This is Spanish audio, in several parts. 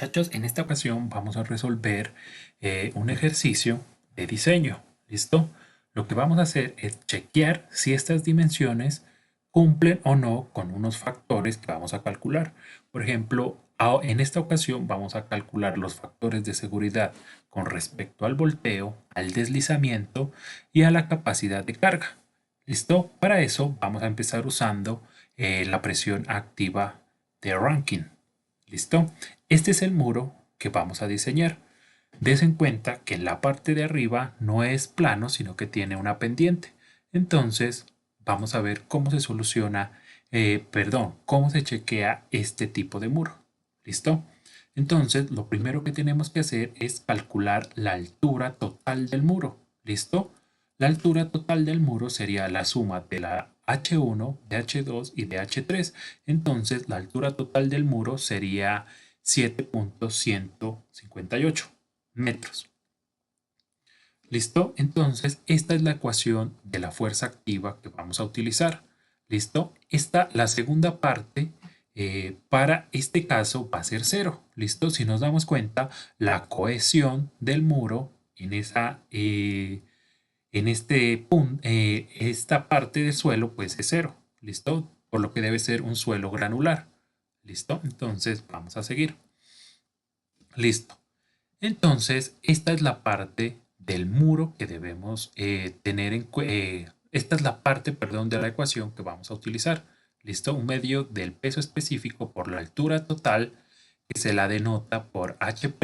Muchachos, en esta ocasión vamos a resolver un ejercicio de diseño. ¿Listo? Lo que vamos a hacer es chequear si estas dimensiones cumplen o no con unos factores que vamos a calcular. Por ejemplo, en esta ocasión vamos a calcular los factores de seguridad con respecto al volteo, al deslizamiento y a la capacidad de carga. ¿Listo? Para eso vamos a empezar usando la presión activa de Rankine. ¿Listo? Este es el muro que vamos a diseñar. Des en cuenta que en la parte de arriba no es plano, sino que tiene una pendiente. Entonces, vamos a ver cómo se soluciona, cómo se chequea este tipo de muro. ¿Listo? Entonces, lo primero que tenemos que hacer es calcular la altura total del muro. ¿Listo? La altura total del muro sería la suma de la H1, de H2 y de H3. Entonces, la altura total del muro sería 7.158 metros. ¿Listo? Entonces, esta es la ecuación de la fuerza activa que vamos a utilizar. ¿Listo? La segunda parte, para este caso va a ser cero. ¿Listo? Si nos damos cuenta, la cohesión del muro en este punto, esta parte del suelo, pues es cero. ¿Listo? Por lo que debe ser un suelo granular. ¿Listo? Entonces, vamos a seguir. Listo. Entonces, esta es la parte del muro que debemos tener en cuenta. Esta es la parte, perdón, de la ecuación que vamos a utilizar. ¿Listo? Un medio del peso específico por la altura total que se la denota por h'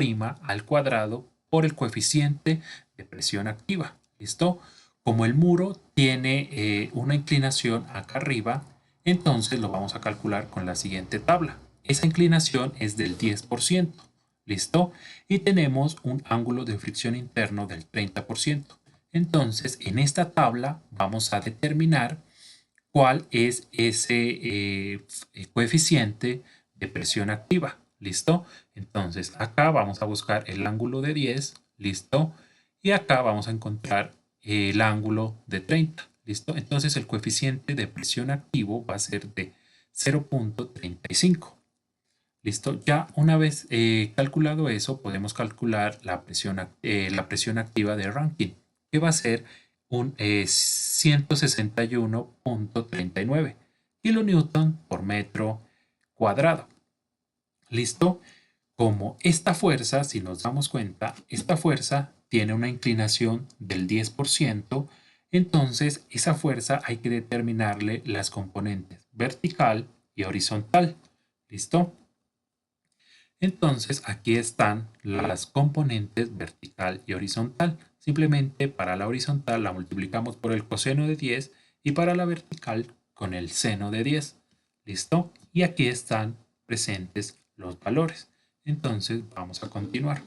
al cuadrado por el coeficiente de presión activa. ¿Listo? Como el muro tiene una inclinación acá arriba, entonces lo vamos a calcular con la siguiente tabla. Esa inclinación es del 10%. ¿Listo? Y tenemos un ángulo de fricción interno del 30%. Entonces, en esta tabla vamos a determinar cuál es ese coeficiente de presión activa. ¿Listo? Entonces, acá vamos a buscar el ángulo de 10. ¿Listo? Y acá vamos a encontrar el ángulo de 30. ¿Listo? Entonces, el coeficiente de presión activo va a ser de 0.35. ¿Listo? Ya una vez calculado eso, podemos calcular la presión activa de Rankine, que va a ser un 161.39 kilonewton por metro cuadrado. ¿Listo? Como esta fuerza, si nos damos cuenta, esta fuerza tiene una inclinación del 10%, entonces esa fuerza hay que determinarle las componentes vertical y horizontal. ¿Listo? Entonces aquí están las componentes vertical y horizontal. Simplemente para la horizontal la multiplicamos por el coseno de 10 y para la vertical con el seno de 10. ¿Listo? Y aquí están presentes los valores. Entonces vamos a continuar.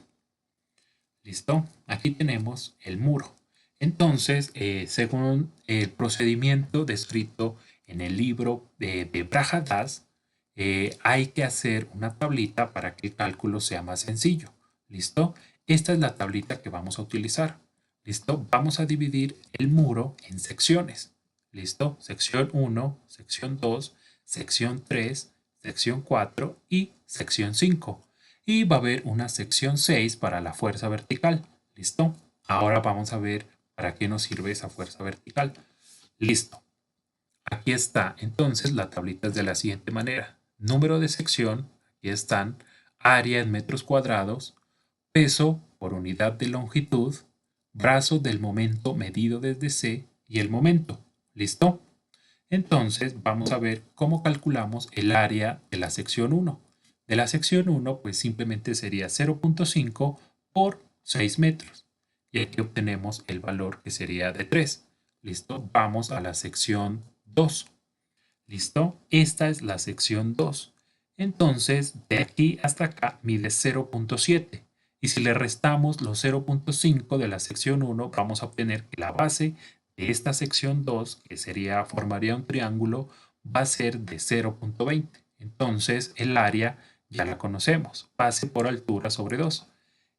¿Listo? Aquí tenemos el muro. Entonces, según el procedimiento descrito en el libro de Brajadas, hay que hacer una tablita para que el cálculo sea más sencillo. ¿Listo? Esta es la tablita que vamos a utilizar. ¿Listo? Vamos a dividir el muro en secciones. ¿Listo? Sección 1, sección 2, sección 3, sección 4 y sección 5. Y va a haber una sección 6 para la fuerza vertical. ¿Listo? Ahora vamos a ver para qué nos sirve esa fuerza vertical. Listo. Aquí está. Entonces la tablita es de la siguiente manera. Número de sección, aquí están. Área en metros cuadrados. Peso por unidad de longitud. Brazo del momento medido desde C y el momento. ¿Listo? Entonces vamos a ver cómo calculamos el área de la sección 1. De la sección 1 pues simplemente sería 0.5 por 6 metros. Y aquí obtenemos el valor que sería de 3. ¿Listo? Vamos a la sección 2. ¿Listo? Esta es la sección 2. Entonces, de aquí hasta acá mide 0.7. Y si le restamos los 0.5 de la sección 1, vamos a obtener que la base de esta sección 2, que formaría un triángulo, va a ser de 0.20. Entonces, el área ya la conocemos, base por altura sobre 2.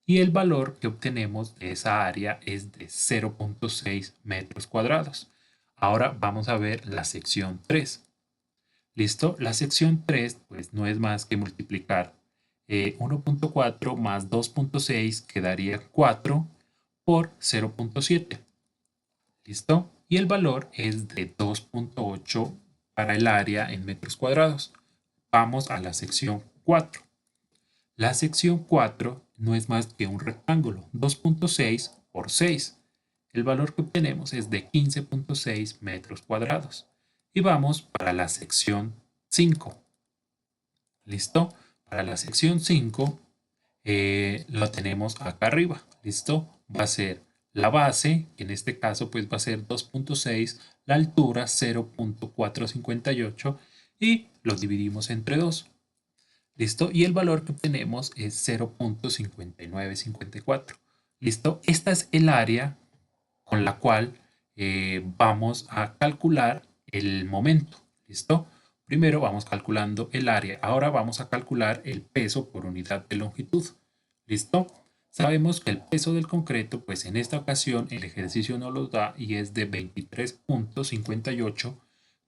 Y el valor que obtenemos de esa área es de 0.6 metros cuadrados. Ahora vamos a ver la sección 3. ¿Listo? La sección 3 pues no es más que multiplicar 1.4 más 2.6 quedaría 4 por 0.7. ¿Listo? Y el valor es de 2.8 para el área en metros cuadrados. Vamos a la sección 4. La sección 4 no es más que un rectángulo, 2.6 por 6. El valor que obtenemos es de 15.6 metros cuadrados. Y vamos para la sección 5. ¿Listo? Para la sección 5 lo tenemos acá arriba. ¿Listo? Va a ser la base, que en este caso pues va a ser 2.6, la altura 0.458 y lo dividimos entre 2. ¿Listo? Y el valor que obtenemos es 0.5954. ¿Listo? Esta es el área con la cual vamos a calcular el momento. ¿Listo? Primero vamos calculando el área. Ahora vamos a calcular el peso por unidad de longitud. ¿Listo? Sabemos que el peso del concreto, pues en esta ocasión el ejercicio nos lo da y es de 23.58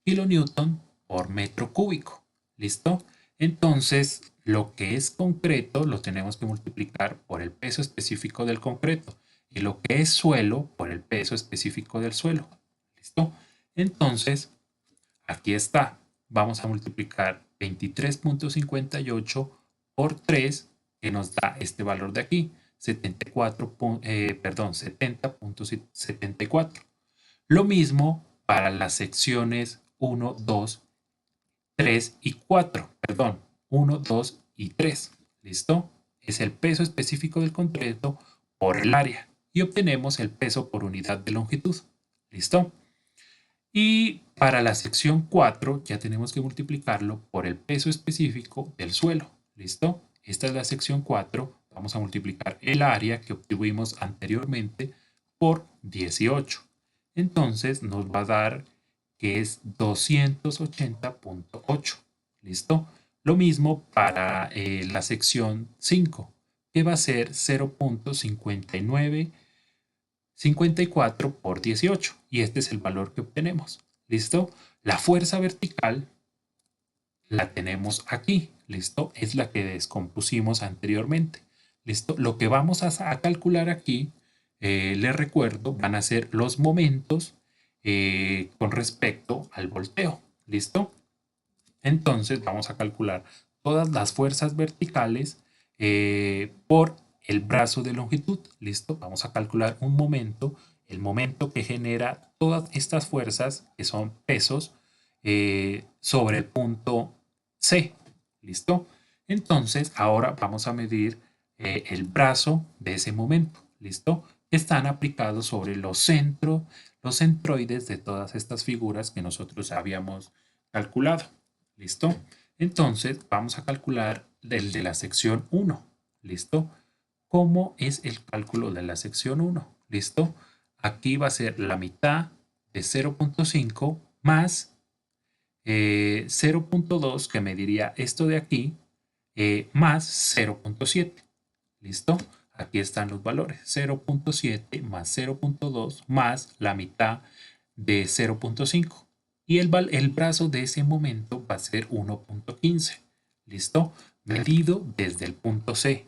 kilonewton por metro cúbico. ¿Listo? Entonces, lo que es concreto lo tenemos que multiplicar por el peso específico del concreto y lo que es suelo por el peso específico del suelo. ¿Listo? Entonces, aquí está. Vamos a multiplicar 23.58 por 3, que nos da este valor de aquí, 70.74. Lo mismo para las secciones 1, 2, 3 y 4. Perdón, 1, 2 y 3. ¿Listo? Es el peso específico del concreto por el área y obtenemos el peso por unidad de longitud. ¿Listo? Y para la sección 4 ya tenemos que multiplicarlo por el peso específico del suelo. ¿Listo? Esta es la sección 4. Vamos a multiplicar el área que obtuvimos anteriormente por 18. Entonces nos va a dar que es 280.8. ¿Listo? Lo mismo para la sección 5, que va a ser 0.5954 por 18. Y este es el valor que obtenemos. ¿Listo? La fuerza vertical la tenemos aquí. ¿Listo? Es la que descompusimos anteriormente. ¿Listo? Lo que vamos a calcular aquí, les recuerdo, van a ser los momentos con respecto al volteo. ¿Listo? Entonces vamos a calcular todas las fuerzas verticales por el brazo de longitud. ¿Listo? Vamos a calcular un momento, el momento que genera todas estas fuerzas, que son pesos, sobre el punto C. ¿Listo? Entonces ahora vamos a medir el brazo de ese momento. ¿Listo? Están aplicados sobre los centroides de todas estas figuras que nosotros habíamos calculado. ¿Listo? Entonces vamos a calcular el de la sección 1. ¿Listo? ¿Cómo es el cálculo de la sección 1? ¿Listo? Aquí va a ser la mitad de 0.5 más 0.2, que mediría esto de aquí, más 0.7. ¿Listo? Aquí están los valores. 0.7 más 0.2 más la mitad de 0.5. Y el brazo de ese momento va a ser 1.15. ¿Listo? Medido desde el punto C.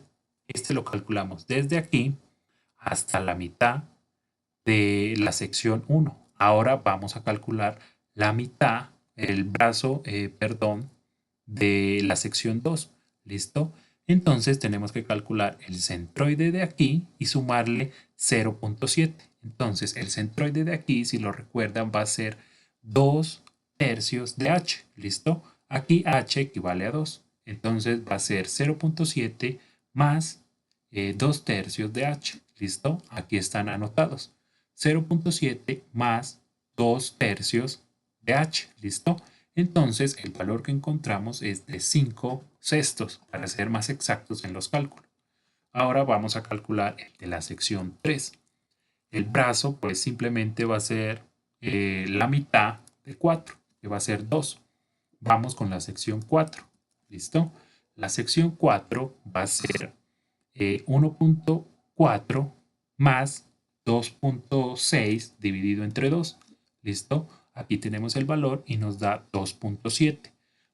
Este lo calculamos desde aquí hasta la mitad de la sección 1. Ahora vamos a calcular la mitad, el brazo, perdón, de la sección 2. ¿Listo? Entonces tenemos que calcular el centroide de aquí y sumarle 0.7. Entonces el centroide de aquí, si lo recuerdan, va a ser 2 tercios de h. ¿Listo? Aquí h equivale a 2. Entonces va a ser 0.7 más 2 tercios de h. ¿Listo? Aquí están anotados. 0.7 más 2 tercios de h. ¿Listo? Entonces el valor que encontramos es de 5 sextos, para ser más exactos en los cálculos. Ahora vamos a calcular el de la sección 3. El brazo pues simplemente va a ser la mitad de 4, que va a ser 2. Vamos con la sección 4. ¿Listo? La sección 4 va a ser 1.4 más 2.6 dividido entre 2. ¿Listo? Aquí tenemos el valor y nos da 2.7.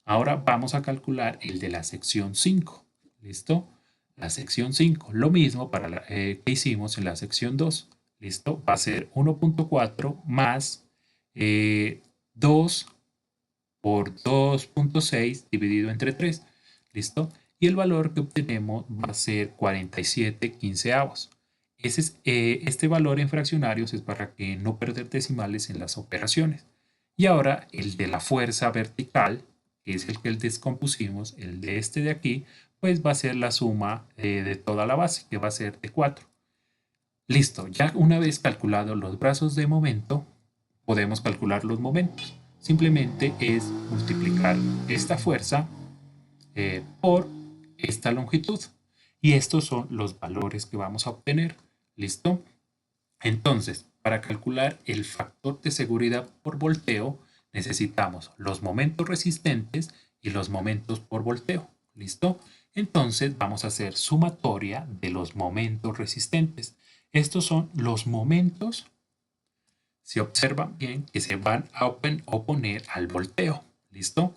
Ahora vamos a calcular el de la sección 5. ¿listo? La sección 5, lo mismo para que hicimos en la sección 2, ¿listo? Va a ser 1.4 más 2 por 2.6 dividido entre 3, ¿listo? Y el valor que obtenemos va a ser 47 quinceavos. Este valor en fraccionarios es para que no perder decimales en las operaciones. Y ahora el de la fuerza vertical, que es el que descompusimos, el de este de aquí, pues va a ser la suma de toda la base, que va a ser de 4. Listo, ya una vez calculados los brazos de momento, podemos calcular los momentos. Simplemente es multiplicar esta fuerza por esta longitud. Y estos son los valores que vamos a obtener. ¿Listo? Entonces, para calcular el factor de seguridad por volteo, necesitamos los momentos resistentes y los momentos por volteo. ¿Listo? Entonces vamos a hacer sumatoria de los momentos resistentes. Estos son los momentos, si observan bien, que se van a oponer al volteo. ¿Listo?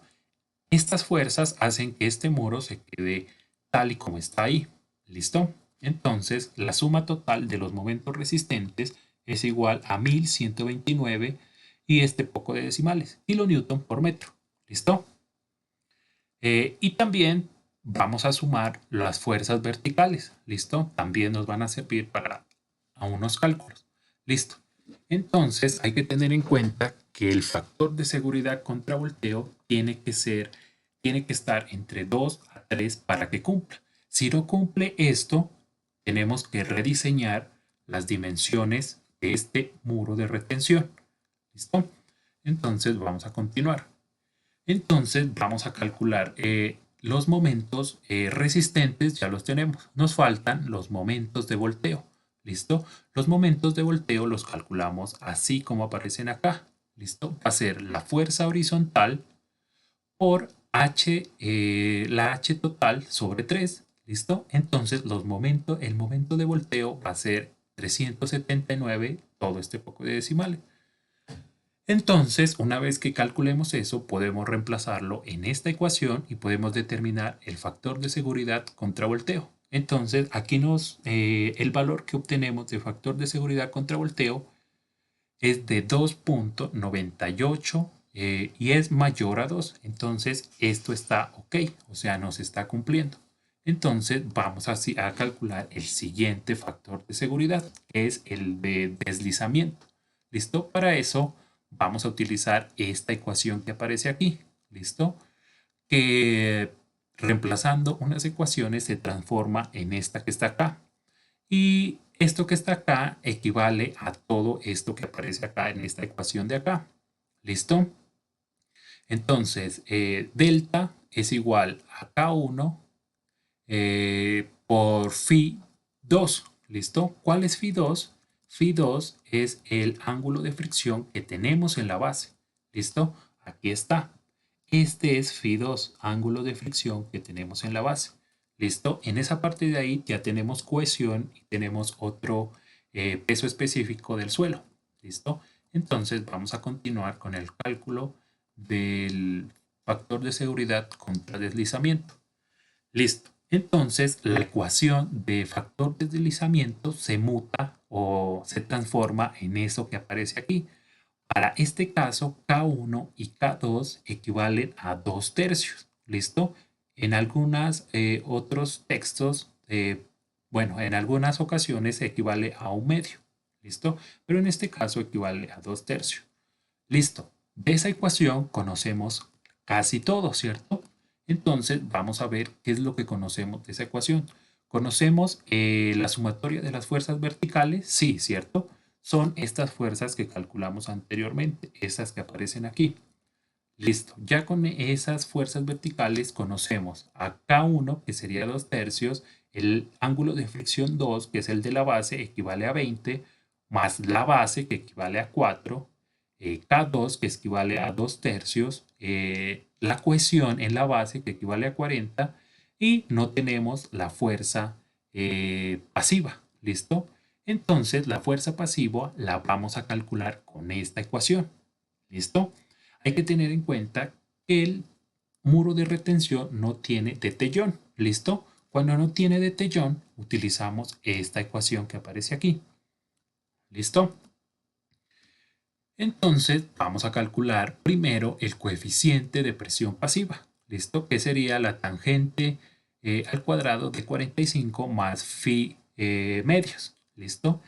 Estas fuerzas hacen que este muro se quede tal y como está ahí. ¿Listo? Entonces, la suma total de los momentos resistentes es igual a 1129 y este poco de decimales, kilonewton por metro. ¿Listo? Y también vamos a sumar las fuerzas verticales. ¿Listo? También nos van a servir para unos cálculos. ¿Listo? Entonces, hay que tener en cuenta que el factor de seguridad contra volteo tiene que estar entre 2 a 3 para que cumpla. Si no cumple esto, tenemos que rediseñar las dimensiones de este muro de retención. ¿Listo? Entonces vamos a continuar. Entonces vamos a calcular los momentos resistentes, ya los tenemos. Nos faltan los momentos de volteo. ¿Listo? Los momentos de volteo los calculamos así como aparecen acá. ¿Listo? Va a ser la fuerza horizontal por H, la H total sobre 3. ¿Listo? Entonces el momento de volteo va a ser 379, todo este poco de decimales. Entonces, una vez que calculemos eso, podemos reemplazarlo en esta ecuación y podemos determinar el factor de seguridad contra volteo. Entonces, aquí el valor que obtenemos de factor de seguridad contra volteo es de 2.98 y es mayor a 2. Entonces, esto está ok, o sea, nos está cumpliendo. Entonces, vamos a calcular el siguiente factor de seguridad, que es el de deslizamiento. ¿Listo? Para eso vamos a utilizar esta ecuación que aparece aquí. ¿Listo? Que reemplazando unas ecuaciones se transforma en esta que está acá. Y esto que está acá equivale a todo esto que aparece acá en esta ecuación de acá. ¿Listo? Entonces, delta es igual a K1 por phi 2. ¿Listo? ¿Cuál es phi 2? Phi 2 es el ángulo de fricción que tenemos en la base. ¿Listo? Aquí está. Este es phi 2, ángulo de fricción que tenemos en la base. ¿Listo? En esa parte de ahí ya tenemos cohesión y tenemos otro peso específico del suelo. ¿Listo? Entonces vamos a continuar con el cálculo del factor de seguridad contra deslizamiento. Listo. Entonces la ecuación de factor de deslizamiento se muta o se transforma en eso que aparece aquí. Para este caso, K1 y K2 equivalen a 2 tercios. ¿Listo? En algunos otros textos, bueno, en algunas ocasiones equivale a 1/2. ¿Listo? Pero en este caso equivale a 2 tercios. Listo. De esa ecuación conocemos casi todo, ¿cierto? Entonces vamos a ver qué es lo que conocemos de esa ecuación. ¿Conocemos la sumatoria de las fuerzas verticales? Sí, ¿cierto? Son estas fuerzas que calculamos anteriormente, esas que aparecen aquí. Listo, ya con esas fuerzas verticales conocemos a K1, que sería 2 tercios, el ángulo de fricción 2, que es el de la base, equivale a 20, más la base, que equivale a 4, K2, que equivale a 2 tercios, la cohesión en la base, que equivale a 40, y no tenemos la fuerza pasiva. ¿Listo? Entonces, la fuerza pasiva la vamos a calcular con esta ecuación. ¿Listo? Hay que tener en cuenta que el muro de retención no tiene tetellón. ¿Listo? Cuando no tiene de Taylor, utilizamos esta ecuación que aparece aquí. ¿Listo? Entonces vamos a calcular primero el coeficiente de presión pasiva. ¿Listo? Que sería la tangente al cuadrado de 45 más phi medios. ¿Listo?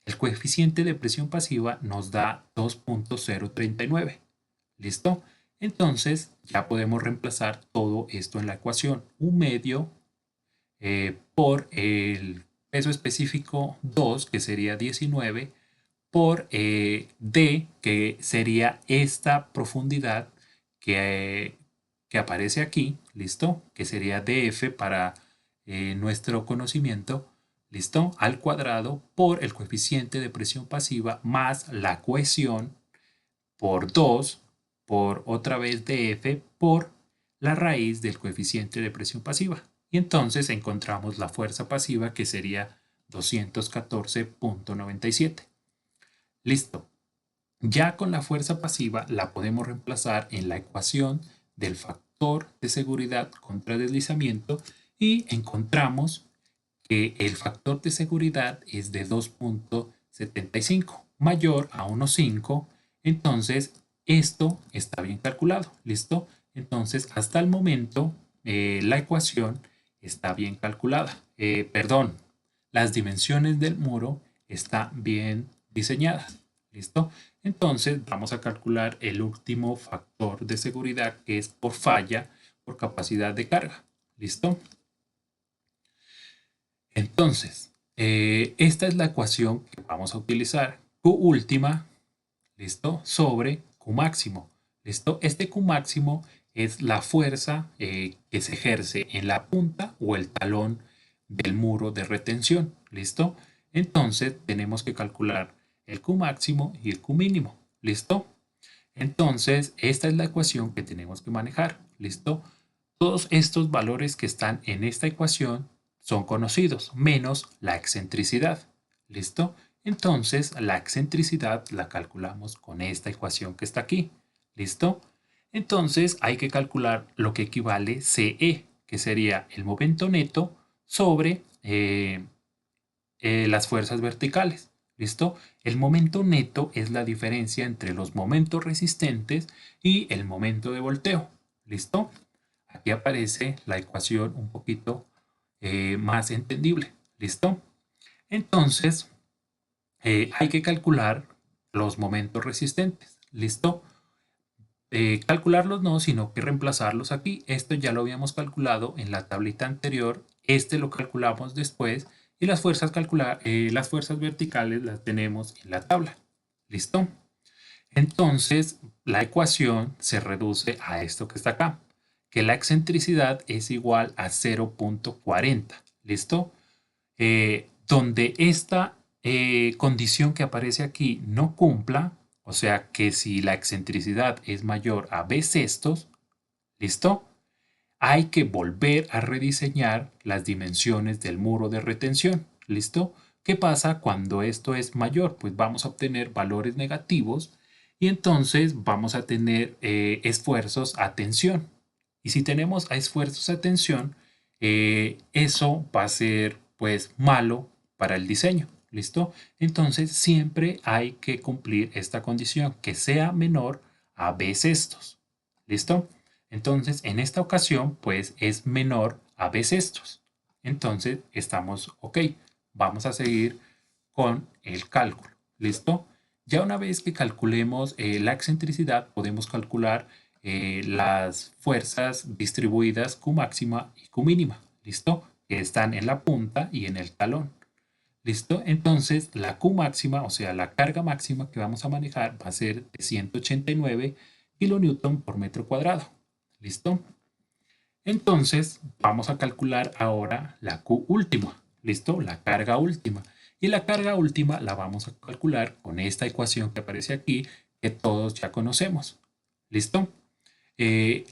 El coeficiente de presión pasiva nos da 2.039. ¿Listo? Entonces ya podemos reemplazar todo esto en la ecuación. Un medio por el peso específico 2, que sería 19, por D, que sería esta profundidad que aparece aquí, ¿listo? Que sería DF para nuestro conocimiento, ¿listo? Al cuadrado por el coeficiente de presión pasiva más la cohesión por 2 por otra vez DF por la raíz del coeficiente de presión pasiva. Y entonces encontramos la fuerza pasiva que sería 214.97. Listo. Ya con la fuerza pasiva la podemos reemplazar en la ecuación del factor de seguridad contra deslizamiento y encontramos que el factor de seguridad es de 2.75 mayor a 1.5. Entonces esto está bien calculado. ¿Listo? Entonces hasta el momento la ecuación está bien calculada. Perdón, las dimensiones del muro están bien diseñadas. ¿Listo? Entonces vamos a calcular el último factor de seguridad, que es por falla por capacidad de carga. ¿Listo? Entonces, esta es la ecuación que vamos a utilizar. Q última, ¿listo? Sobre Q máximo. ¿Listo? Este Q máximo es la fuerza que se ejerce en la punta o el talón del muro de retención. ¿Listo? Entonces tenemos que calcular el Q máximo y el Q mínimo. ¿Listo? Entonces, esta es la ecuación que tenemos que manejar. ¿Listo? Todos estos valores que están en esta ecuación son conocidos, menos la excentricidad. ¿Listo? Entonces, la excentricidad la calculamos con esta ecuación que está aquí. ¿Listo? Entonces, hay que calcular lo que equivale CE, que sería el momento neto sobre las fuerzas verticales. ¿Listo? El momento neto es la diferencia entre los momentos resistentes y el momento de volteo. ¿Listo? Aquí aparece la ecuación un poquito más entendible. ¿Listo? Entonces, hay que calcular los momentos resistentes. ¿Listo? Calcularlos no, sino que reemplazarlos aquí. Esto ya lo habíamos calculado en la tablita anterior. Este lo calculamos después y las las fuerzas verticales las tenemos en la tabla. ¿Listo? Entonces, la ecuación se reduce a esto que está acá, que la excentricidad es igual a 0.40. ¿Listo? Donde esta condición que aparece aquí no cumpla, o sea que si la excentricidad es mayor a b sextos, ¿listo? Hay que volver a rediseñar las dimensiones del muro de retención, ¿listo? ¿Qué pasa cuando esto es mayor? Pues vamos a obtener valores negativos y entonces vamos a tener esfuerzos a tensión. Y si tenemos a esfuerzos a tensión, eso va a ser pues malo para el diseño. ¿Listo? Entonces siempre hay que cumplir esta condición, que sea menor a b sextos. ¿Listo? Entonces en esta ocasión pues es menor a b sextos. Entonces estamos ok. Vamos a seguir con el cálculo. ¿Listo? Ya una vez que calculemos la excentricidad, podemos calcular las fuerzas distribuidas Q máxima y Q mínima. ¿Listo? Que están en la punta y en el talón. ¿Listo? Entonces la Q máxima, o sea, la carga máxima que vamos a manejar va a ser de 189 kilonewton por metro cuadrado. ¿Listo? Entonces vamos a calcular ahora la Q última. ¿Listo? La carga última. Y la carga última la vamos a calcular con esta ecuación que aparece aquí, que todos ya conocemos. ¿Listo?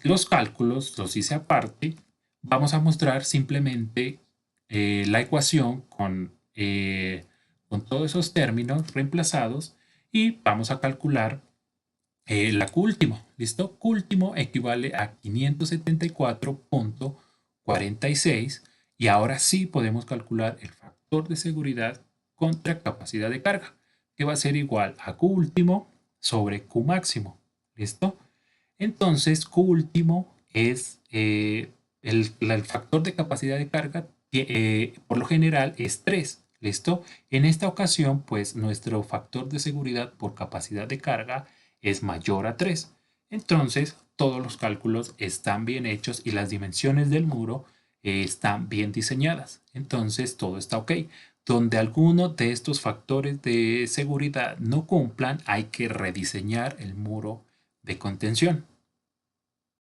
Los cálculos los hice aparte. Vamos a mostrar simplemente la ecuación con todos esos términos reemplazados y vamos a calcular la Q último. ¿Listo? Q último equivale a 574.46 Y ahora sí podemos calcular el factor de seguridad contra capacidad de carga, que va a ser igual a Q último sobre Q máximo. ¿Listo? Entonces, Q último es el factor de capacidad de carga, por lo general es 3. ¿Listo? En esta ocasión, pues nuestro factor de seguridad por capacidad de carga es mayor a 3. Entonces, todos los cálculos están bien hechos y las dimensiones del muro están bien diseñadas. Entonces, todo está ok. Donde alguno de estos factores de seguridad no cumplan, hay que rediseñar el muro de contención.